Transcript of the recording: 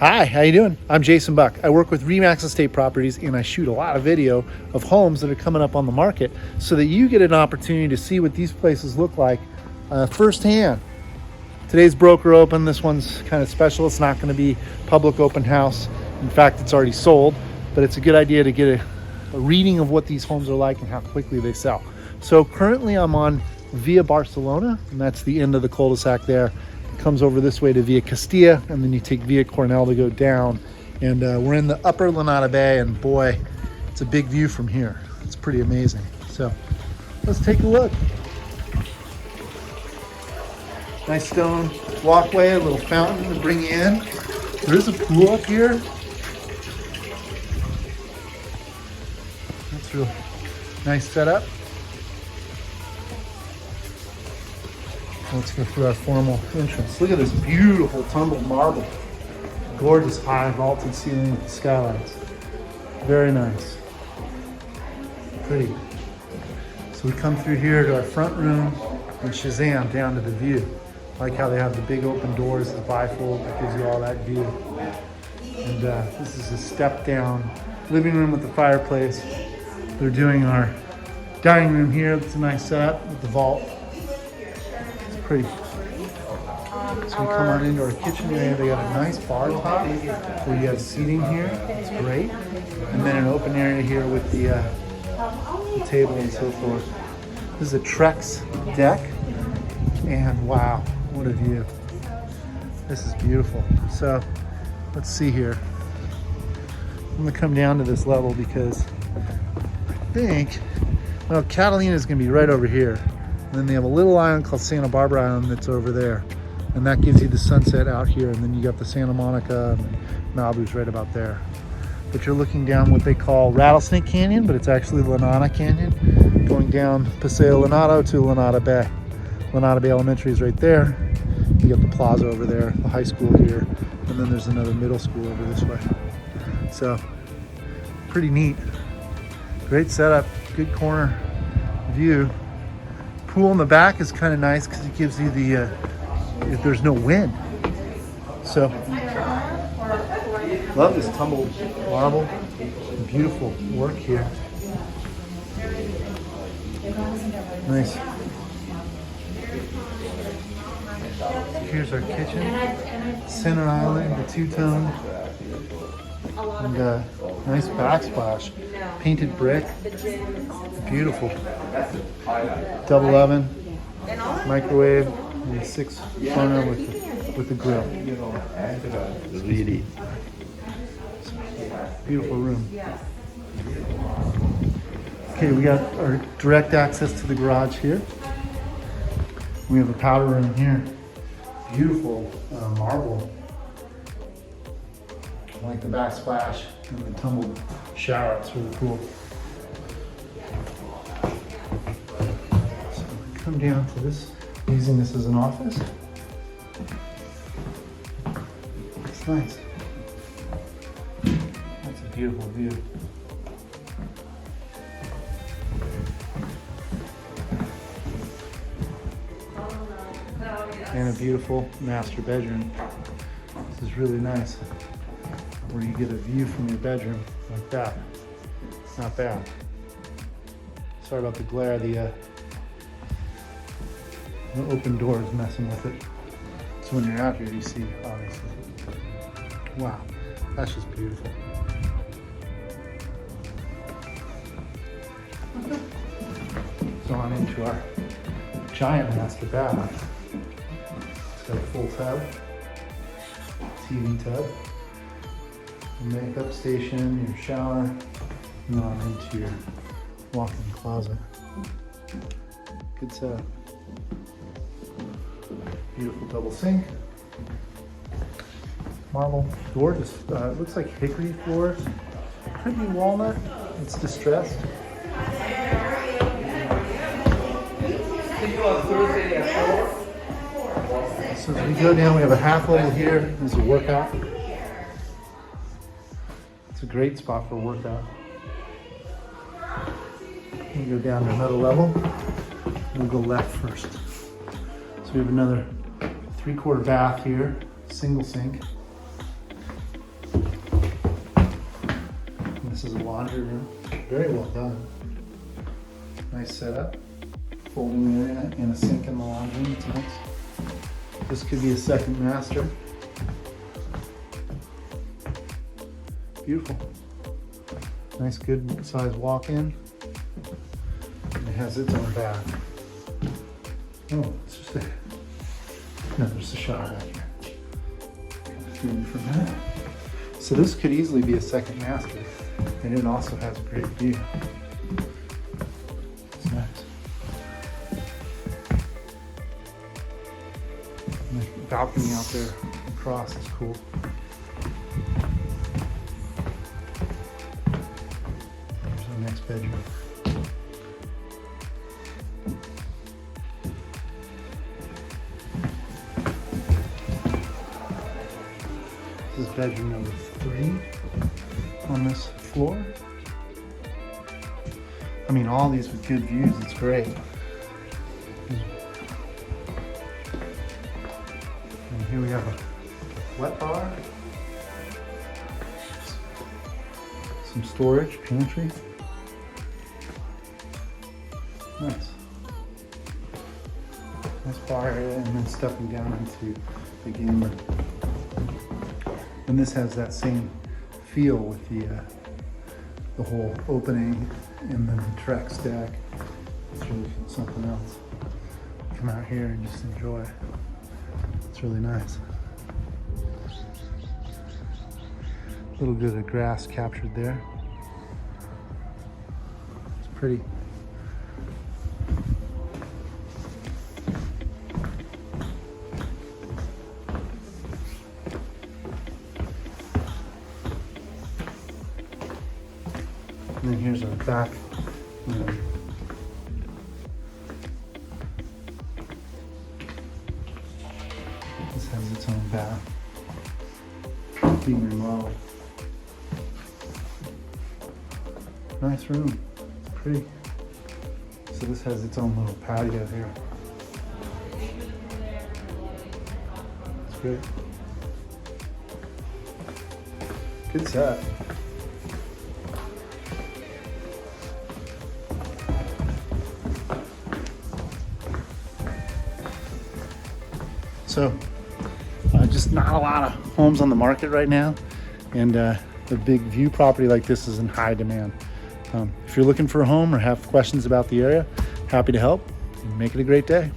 Hi, how you doing? I'm Jason Buck. I work with Remax Estate Properties and I shoot a lot of video of homes that are coming up on the market so that you get an opportunity to see what these places look like firsthand. Today's broker open. This one's kind of special. It's not going to be public open house. In fact, it's already sold, but it's a good idea to get a reading of what these homes are like and how quickly they sell. So currently I'm on Via Barcelona, and that's the end of the cul-de-sac there. Comes over this way to Via Castilla, and then you take Via Cornell to go down, and we're in the upper Lanada Bay, and boy, it's a big view from here. It's pretty amazing. So let's take a look. Nice stone walkway, a little fountain to bring you in. There is a pool up here. That's real nice setup. Let's go through our formal entrance. Look at this beautiful tumbled marble. Gorgeous high vaulted ceiling with the skylights. Very nice. Pretty. So we come through here to our front room and Shazam down to the view. I like how they have the big open doors, the bifold that gives you all that view. And this is a step down living room with the fireplace. They're doing our dining room here. It's a nice setup with the vault. Pretty. So we come on into our kitchen area. They got a nice bar top where you have seating here. It's great. And then an open area here with the table and so forth. This is a Trex deck. And wow, what a view. This is beautiful. So let's see here. I'm gonna come down to this level because I think, well, Catalina's gonna be right over here. And then they have a little island called Santa Barbara Island that's over there. And that gives you the sunset out here. And then you got the Santa Monica and Malibu's right about there. But you're looking down what they call Rattlesnake Canyon, but it's actually Lanada Canyon. Going down Paseo Lanado to Lanada Bay. Lanada Bay Elementary is right there. You got the plaza over there, the high school here. And then there's another middle school over this way. So, pretty neat. Great setup, good corner view. Pool in the back is kind of nice because it gives you the, if there's no wind. So, love this tumbled marble. Beautiful work here. Nice. Here's our kitchen. Center island, the two-tone. And nice backsplash. Painted brick. Beautiful. Double oven, microwave, and 6 burner with the grill. Beautiful room. Okay, we got our direct access to the garage here. We have a powder room here. Beautiful marble. I like the backsplash and the tumbled shower. It's really cool. So we come down to this, using this as an office. It's nice. That's a beautiful view. And a beautiful master bedroom. This is really nice. Where you get a view from your bedroom like that. Not bad. Sorry about the glare. The open door is messing with it. So when you're out here, you see, obviously. Wow, that's just beautiful. So on into our giant master bath. It's got a full tub, TV tub, a makeup station, your shower, and on into your walk-in closet. Good setup. Beautiful double sink. Marble door, just it looks like hickory floors. Could be walnut. It's distressed. So as we go down, we have a half level here. There's a workout. It's a great spot for a workout. We go down to another level. We'll go left first. So we have another 3/4 bath here, single sink. This is a laundry room. Very well done. Nice setup. Folding area and a sink in the laundry room. It's nice. This could be a second master. Beautiful. Nice, good size walk-in. It has its own bath. Oh, it's just a, no, there's a shower back here. Room for that. So this could easily be a second master, and it also has a great view. It's nice. And the balcony out there across is cool. There's our next bedroom. This is bedroom number 3 on this floor. I mean, all these with good views, it's great. And here we have a wet bar, some storage, pantry. Nice. Nice bar area, and then stepping down into the game room. And this has that same feel with the whole opening and then the Trex deck. It's really something else. Come out here and just enjoy. It's really nice. A little bit of grass captured there. It's pretty. And then here's our back room. This has its own bath. Being remodeled. Nice room. It's pretty. So this has its own little patio here. It's great. Good set. So, just not a lot of homes on the market right now, and a big view property like this is in high demand. If you're looking for a home or have questions about the area, happy to help. Make it a great day.